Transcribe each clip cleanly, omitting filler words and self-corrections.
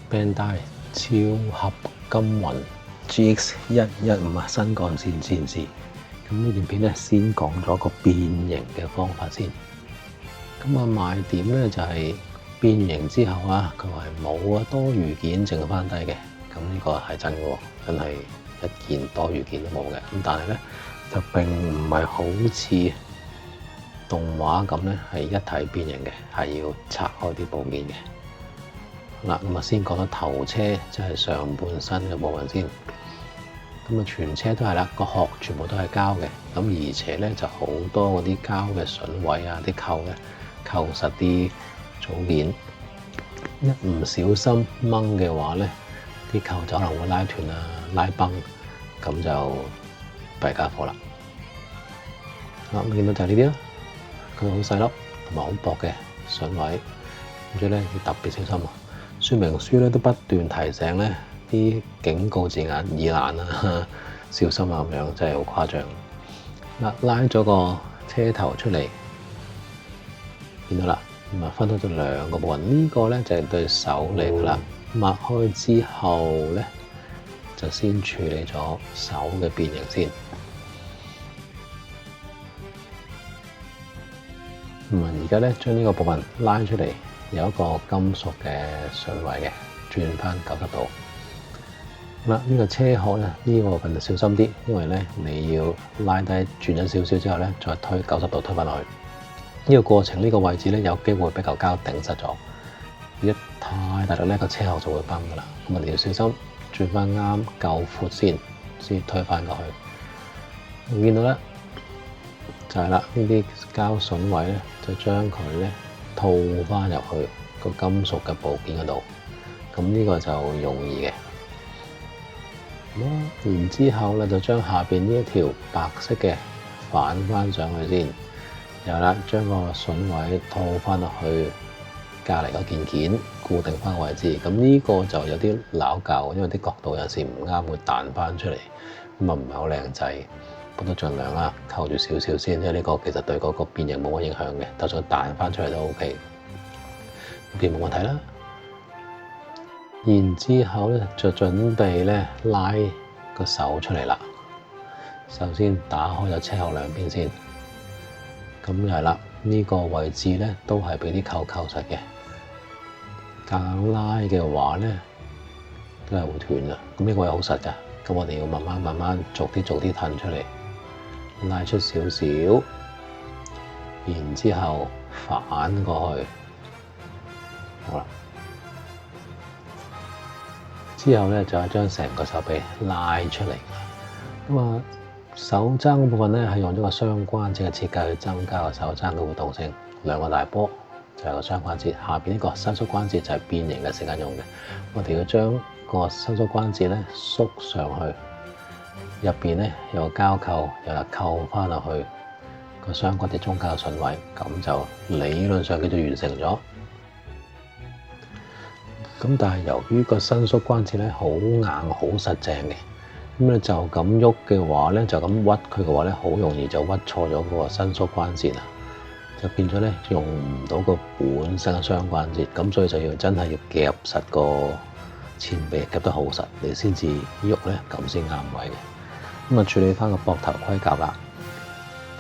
Bandai 超合金雲 GX115啊，新幹線戰士。咁呢段片咧先講咗個變形嘅方法先。咁啊賣點咧就係變形之後啊，佢話係冇啊多餘件剩翻低嘅。咁呢個係真嘅喎，真係一件多餘件都冇嘅。咁但係咧就並唔係好似動畫咁咧係一體變形嘅，係要拆開啲部件嘅。嗱，咁啊先講到頭車，即係上半身嘅部分先。咁啊全車都係啦，個殼全部都係膠嘅。咁而且咧就好多嗰啲膠嘅榫位啊，啲扣咧扣實啲組件，一唔小心掹嘅話咧，啲扣就可能會拉斷啊、拉崩，咁就弊家伙啦。咁見到就係呢啲啦，佢好細粒同埋好薄嘅榫位，咁所以咧要特別小心啊！說明書咧都不斷提醒咧啲警告字眼，易爛啊、小心啊咁樣，真係好誇張。拉咗個車頭出嚟，見到啦，咁啊分開咗兩個部分。呢個咧就係對手嚟噶啦，擘開之後咧就先處理咗手嘅變形先。咁啊而家咧將呢個部分拉出嚟。有一個金屬嘅榫位嘅，轉翻90度。呢個車殼咧，呢個部分就小心啲，因為咧你要拉低轉咗少少之後咧，再推90度推翻落去。呢個過程呢個位置咧有機會俾嚿膠頂實咗，一太大力咧個車殼就會崩噶啦。咁啊你要小心轉翻啱夠闊先推翻過去。見到咧就係啦，呢啲膠榫位咧就將佢咧套翻入去個金屬嘅部件嗰度，咁呢個就容易嘅。然之後咧就將下邊呢一條白色嘅反翻上去先，然後啦將個榫位套翻落去隔離嗰件件，固定翻個位置。咁呢個就有啲拗舊，因為啲角度有時唔啱會彈翻出嚟，咁啊唔係好靚仔。我都盡量啦，扣住少少先，因為呢個其實對嗰個變形冇乜影響嘅，就算彈翻出嚟都 OK，變冇問題啦。然之後咧就準備咧拉個手出嚟啦。首先打開咗車殼兩邊先，咁就係啦。呢個位置咧都係俾啲扣實嘅，硬拉嘅話咧都係會斷啊。咁呢個位好實㗎，咁我哋要慢慢逐啲褪出嚟。拉出少少，然之後反過去，好啦。之後咧就係將成個手臂拉出嚟。咁啊，手踭部分咧係用咗個雙關節嘅設計去增加個手踭嘅活動性。兩個大波就係個雙關節，下邊呢個伸縮關節就係變形嘅時間用嘅。我哋要將個伸縮關節咧縮上去。入邊咧有個膠扣，又扣翻落去個雙關節中間嘅榫位，咁就理論上叫做完成咗。咁但係由於個伸縮關節咧好硬好實淨嘅，咁你就咁喐嘅話咧，就咁屈佢嘅話咧，好容易就屈錯咗嗰個伸縮關節啊，就變咗咧用唔到個本身嘅雙關節，咁所以就要真係要夾實個前臂，夾得好實，你先至喐咧，咁先啱位嘅。咁啊，處理翻個膊頭盔甲啦。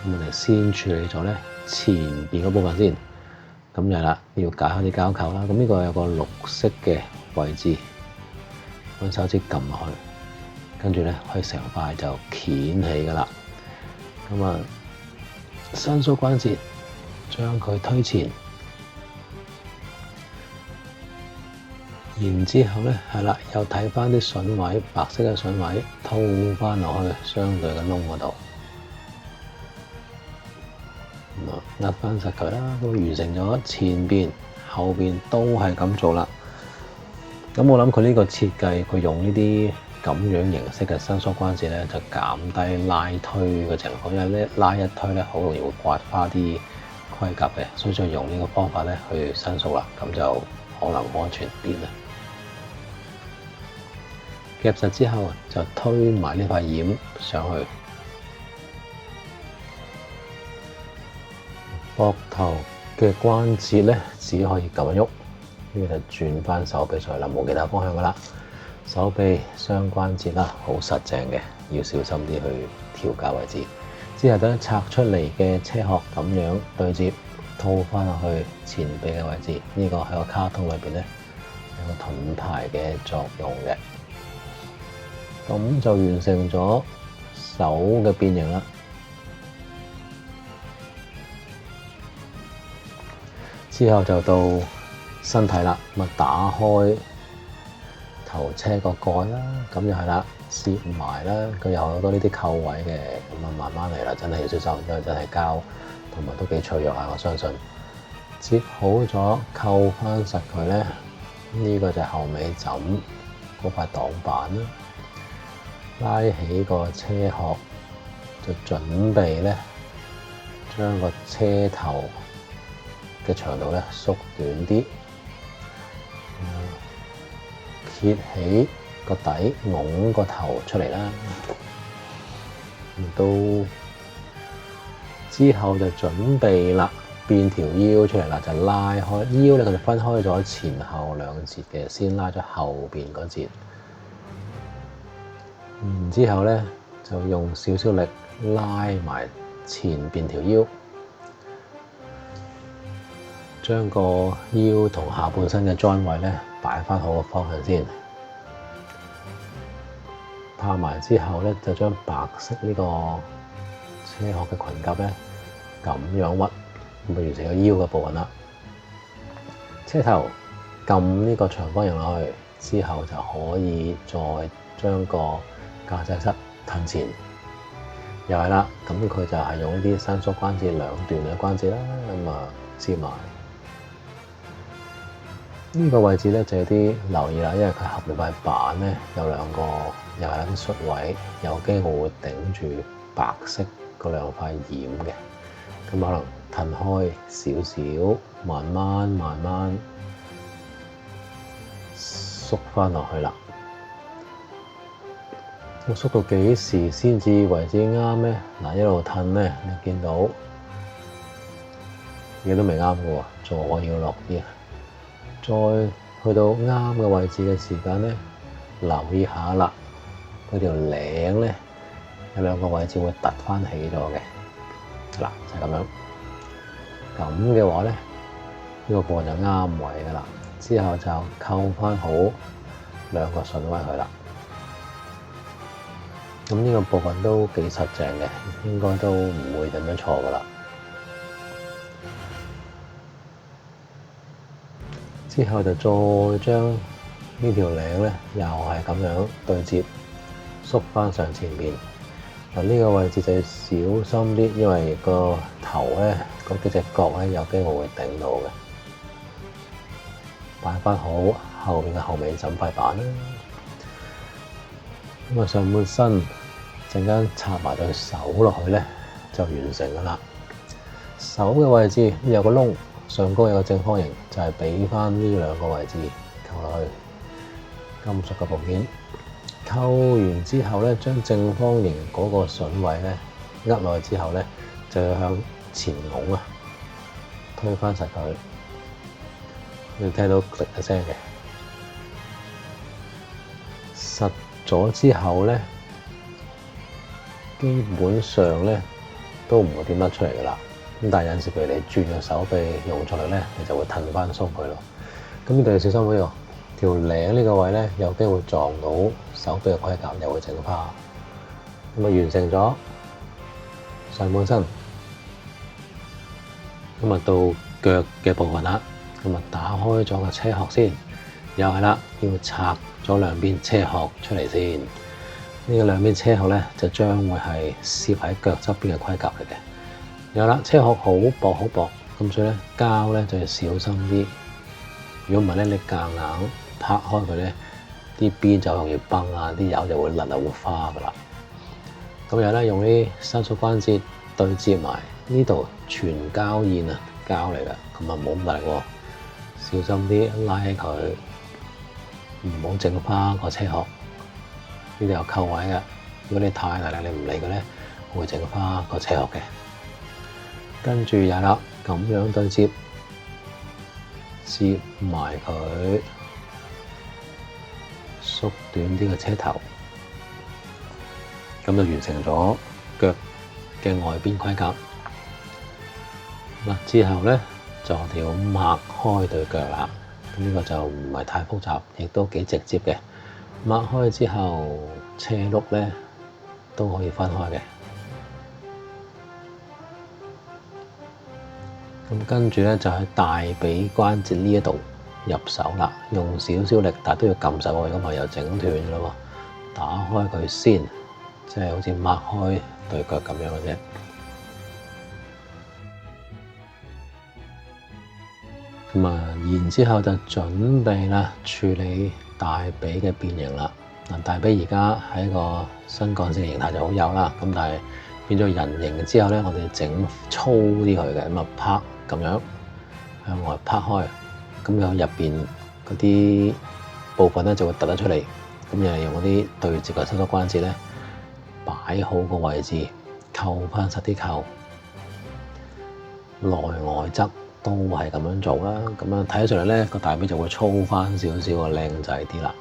咁我哋先處理咗咧前邊嗰部分先。咁就係啦，要解開啲膠扣啦。咁呢個有個綠色嘅位置，用手指撳落去，跟住咧可以成塊就掀起噶啦。咁啊，伸縮關節將佢推前，然之後咧係啦，又睇翻啲榫位，白色嘅榫位套翻落去相對嘅窿嗰度，咁啊壓翻實佢啦，都完成咗前邊、後邊都係咁做啦。咁我諗佢呢個設計，佢用呢啲咁樣形式嘅伸縮關節咧，就減低拉推嘅情況，因為咧拉一推咧好容易會刮花啲盔甲嘅，所以就用呢個方法咧去伸縮啦，咁就可能安全啲啦。夾實之後就推埋呢塊掩上去，膊頭嘅關節咧只可以咁樣喐，呢個就轉翻手臂上嚟啦，冇其他方向噶啦。手臂雙關節啦，好實淨嘅，要小心啲去調校位置。之後等拆出嚟嘅車殼咁樣對接，套翻落去前臂嘅位置。呢個喺個卡通裏邊咧有個盾牌嘅作用嘅。咁就完成咗手嘅變形啦。之後就到身體啦，咁啊打開頭車個蓋啦，咁又係啦，攝埋啦，佢有好多呢啲扣位嘅，咁啊慢慢嚟啦，真係要小心，因為真係膠同埋都幾脆弱啊，我相信。接好咗，扣翻實佢咧，呢個就係後尾枕嗰塊擋板啦。拉起個車殼，就準備咧將個車頭嘅長度咧縮短啲，揭起個底，拱個頭出嚟啦。到之後就準備啦，變條腰出嚟啦，就拉開腰咧，佢就分開咗前後兩節嘅，先拉咗後邊嗰節，然之後咧就用少少力拉埋前邊條腰。將個腰同下半身嘅 join 位咧擺翻好個方向先，拍埋之後咧就將白色呢個車殼嘅裙甲咧咁樣屈，咁就完成個腰嘅部分啦。車頭撳呢個長方形落去之後，就可以再將個駕駛室褪前，又係啦。咁佢就係用呢啲伸縮關節兩段嘅關節啦，咁啊接埋。呢個位置咧就有啲留意啦，因為佢後面塊板咧有兩個又係啲恤位，有機會會頂住白色嗰兩塊染嘅，咁可能褪開少少，慢慢縮翻落去啦。咁縮到幾時先至為之啱咧？嗱，一路褪咧，你見到嘢都未啱嘅喎，仲可以落啲。再去到啱嘅位置嘅時間咧，留意下啦，嗰條領咧有兩個位置會突翻起咗嘅，嗱就係咁樣。咁嘅話咧，呢個部分就啱位噶啦。之後就扣翻好兩個順位去啦。咁呢個部分都幾實淨嘅，應該都唔會咁樣錯噶啦。之後就再將呢條領咧，又係咁樣對接縮翻上前面。嗱，呢個位置就要小心啲，因為個頭咧嗰幾隻角咧有機會會頂到嘅。擺翻好後邊嘅後尾枕塊板啦。咁啊，上半身陣間插埋對手落去咧，就完成噶啦。手嘅位置有個窿。上高有個正方形，就係俾翻呢兩個位置扣落去金屬嘅部件。扣完之後咧，將正方形嗰個榫位咧握落去之後咧，就要向前拱啊，推翻實佢。你聽到click一聲嘅，實咗之後咧，基本上咧都唔會點得出嚟噶啦。咁但係有陣時，譬如你轉個手臂用錯力咧，你就會褪翻鬆佢咯。咁呢度要小心喎，條領呢個位咧有機會撞到手臂嘅盔甲，又會整花。咁啊，完成咗上半身，咁啊到腳嘅部分啦。咁啊打開咗個車殼先，又係啦，要拆咗兩邊車殼出嚟先。呢個兩邊車殼咧就將會係攝喺腳側邊嘅盔甲嚟嘅。有啦，車殼好薄好薄，咁所以咧膠咧就要小心啲。如果唔係咧，你夾硬拍開佢咧，啲邊就容易崩啊，啲油就會甩啊，會花噶啦。咁又咧用啲伸縮關節對接埋呢度全膠燕啊，膠嚟㗎，咁啊冇咁大力喎，小心啲拉起佢，唔好整花個車殼。呢度有扣位㗎，如果你太大力，你唔理佢咧，會整花個車殼嘅。跟住又啦，咁樣對接，接埋佢，縮短啲嘅車頭，咁就完成咗腳嘅外邊盔甲。嗱，之後咧就我哋要擘開對腳啦。咁呢個就唔係太複雜，亦都幾直接嘅。擘開之後，車轆咧都可以分開嘅。咁跟住咧就喺大髀關節呢一度入手啦，用少少力，但係都要撳實喎，如果唔係又整斷㗎啦喎。打開佢先，即係好似擘開對腳咁樣嘅啫。咁啊，然之後就準備啦，處理大髀嘅變形啦。嗱，大髀而家喺個新幹線形態就好幼啦，咁但係變咗人形之後咧，我哋整粗啲佢嘅，咁啊拍咁樣向外拍開，咁有入邊嗰啲部分咧就會突得出嚟，咁又係用嗰啲對接嘅伸縮關節咧擺好個位置，扣翻實啲扣，內外側都係咁樣做啦，咁樣睇上嚟咧個大髀就會粗翻少少啊，靚仔啲啦。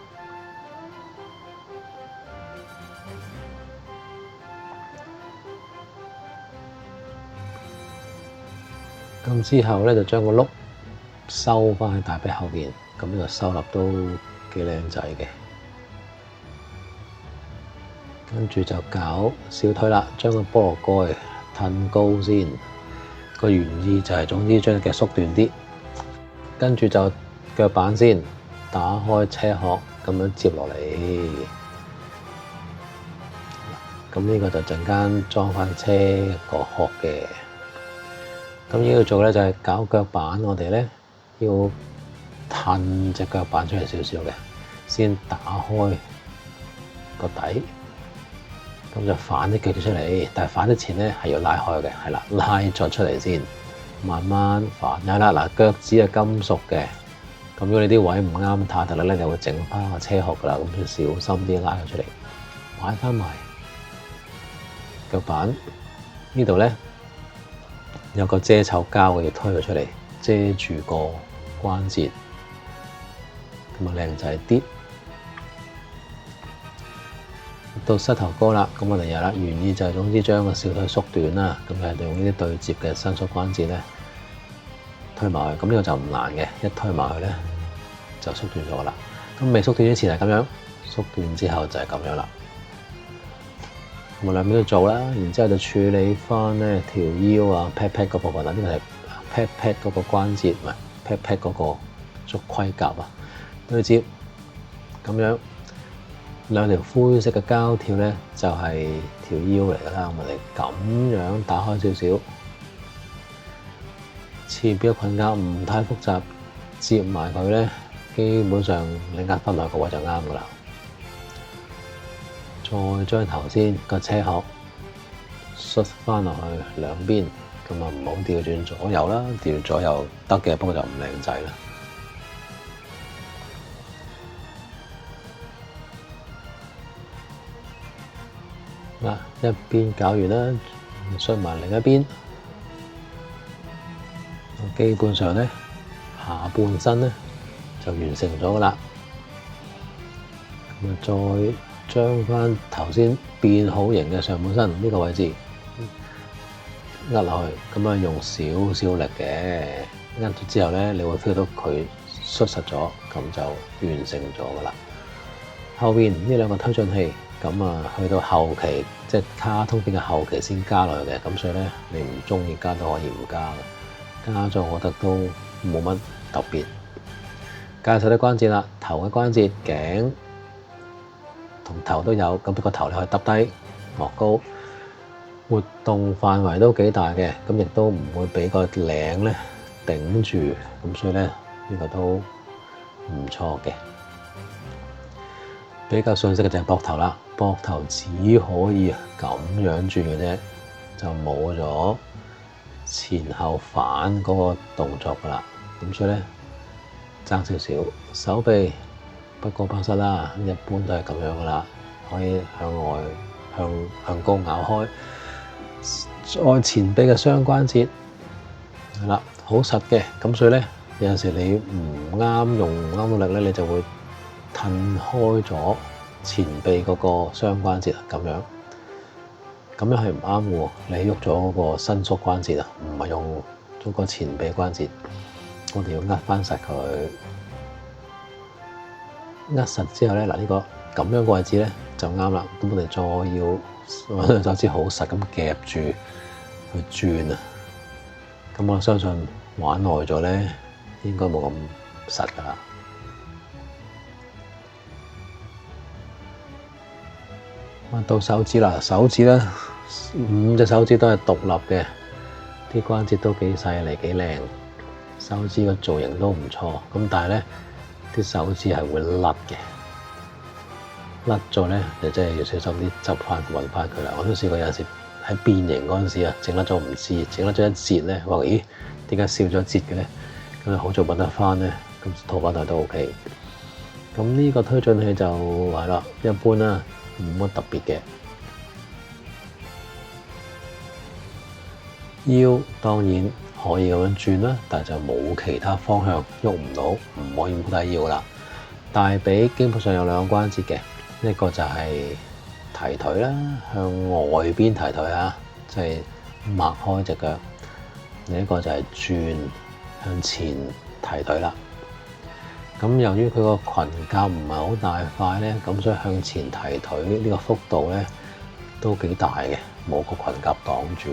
咁之後咧就將個轆收翻喺大髀後邊，咁呢個收納都幾靚仔嘅。跟住就搞小腿啦，將個菠蘿蓋褪高先。個原意就係總之將隻腳縮短啲，跟住就腳板先打開車殼咁樣接落嚟。咁呢個就陣間裝翻車個殼嘅。咁要做咧就係搞腳板，我哋咧要褪隻腳板出嚟少少嘅，先打開個底。咁就反啲腳出嚟，但係反之前咧係要拉開嘅，係啦，拉咗出嚟先，慢慢反。係啦，嗱，腳趾係金屬嘅，咁如果你啲位唔啱太突咧，就會整翻個車殼噶啦，咁要小心啲拉佢出嚟，擺翻埋腳板呢度咧有個遮醜膠嘅，要推佢出嚟，遮住個關節，咁啊靚仔啲。到膝頭哥啦，咁我哋有啦，原意就係總之將個小腿縮短啦，咁係用呢啲對接嘅伸縮關節咧推埋去，咁呢個就唔難嘅，一推埋去咧就縮短咗啦。咁未縮短之前係咁樣，縮短之後就係咁樣啦。咁兩邊都做啦，然之後就處理翻咧條腰啊 pat pat 嗰部分啦，呢個係 pat pat 嗰個關節，唔係 pat pat 嗰個足盔甲啊，對接咁樣。兩條灰色嘅膠條咧，就係條腰嚟㗎啦。我哋咁樣打開少少，前邊嘅裙甲唔太複雜，接埋佢咧，基本上你壓翻落個位就啱㗎啦。再將頭先個車殼縮翻落去兩邊，咁啊唔好調轉左右啦，調轉左右得嘅，不過就唔靚仔啦。嗱，一邊搞完啦，縮埋另一邊，基本上咧下半身咧就完成咗噶啦。咁啊，再將翻頭先變好型嘅上半身呢個位置壓落去，咁啊用少少力嘅，壓咗之後咧，你會 feel 到佢縮實咗，咁就完成咗噶啦。後邊呢兩個推進器。咁啊，去到後期，即係卡通片嘅後期先加落去嘅，咁所以咧，你唔中意加都可以唔加嘅，加咗我覺得都冇乜特別。介紹啲關節啦，頭嘅關節、頸同頭都有，咁個頭你可以耷低、昂高，活動範圍都幾大嘅，咁亦都唔會俾個領咧頂住，咁所以咧呢個都唔錯嘅。比較遜色嘅就係膊頭啦，膊頭只可以咁樣轉嘅啫，就冇咗前後反嗰個動作噶啦。咁所以咧爭少少。手臂不過不失啦，一般都係咁樣噶啦，可以向外向高咬開。再前臂嘅雙關節係啦，好實嘅，咁所以咧有陣時你唔啱用唔啱到力咧，你就會褪開咗前臂嗰個雙關節啊，咁樣係唔啱嘅喎。你喐咗嗰個伸縮關節啊，唔係用咗個前臂關節。我哋要握翻實佢，握實之後咧，嗱呢個咁樣個位置咧就啱啦。咁我哋再要揾兩手指好實咁夾住去轉啊。咁我相信玩耐咗咧，應該冇咁實噶啦。到手指啦，手指咧5隻手指都係獨立嘅，啲關節都幾細膩幾靚。手指個造型都唔錯，咁但係咧啲手指係會甩嘅，甩咗咧就真係要小心啲執翻揾翻佢啦。我都試過有陣時喺變形嗰陣時啊，整甩咗唔知，整甩咗一截咧，話咦點解少咗一截嘅咧？咁啊好在揾得翻咧，咁套翻台都 OK。咁呢個推進器就係啦，一般啦，冇乜特別嘅。腰當然可以咁樣轉啦，但係就冇其他方向喐唔到，唔可以踎低腰啦。大髀基本上有兩個關節嘅，一個就係提腿啦，向外邊提腿啊，即係擘開隻腳；另一個就係轉向前提腿啦。咁由於佢個裙甲唔係好大塊咧，咁所以向前提腿呢個幅度咧都幾大嘅，冇個裙甲擋住。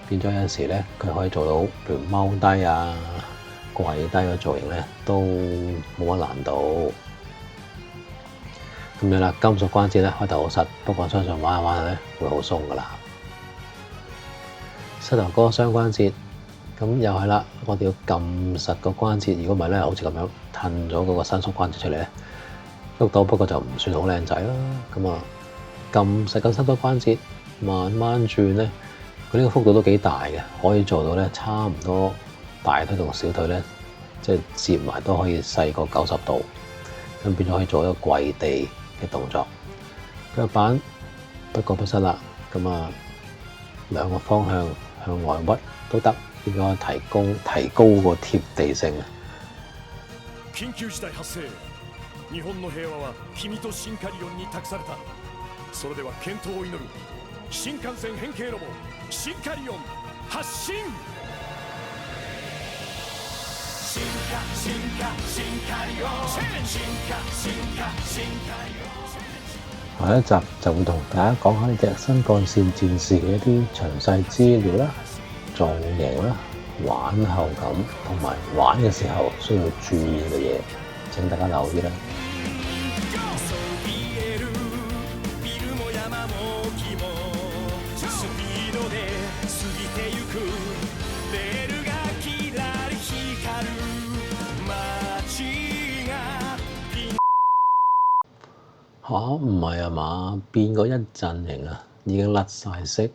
變咗有陣時咧，佢可以做到，譬如踎低啊、跪低嘅造型咧，都冇乜難度。咁樣啦，金屬關節咧開頭好實，不過相信玩下玩下咧會好鬆噶啦。膝頭哥雙關節，咁又係啦，我哋要撳實個關節，如果唔係咧，好似咁樣褪咗嗰個伸縮關節出嚟咧，喐到，不過就唔算好靚仔啦。咁啊，撳實個伸縮關節，慢慢轉咧。佢呢個幅度都幾大嘅，可以做到咧，差唔多大腿同小腿咧，即係接埋都可以細過90度，咁變咗可以做一個跪地嘅動作。腳板不過不失啦，咁啊兩個方向向外屈都得，應該提高個貼地性。緊急事態発生。日本の平和は君とシンカリオンに託された。それでは健闘を祈る。新幹線変形ロボシンカリオン発進。進化進化シンカリオン進化進化シンカリオン。下一集就會同大家講下呢隻新幹線戰士嘅一啲詳細資料啦、造型啦、玩後感同埋玩嘅時候需要注意嘅嘢，請大家留意啦。嚇唔係啊嘛，變過一陣型啊，已經甩晒色，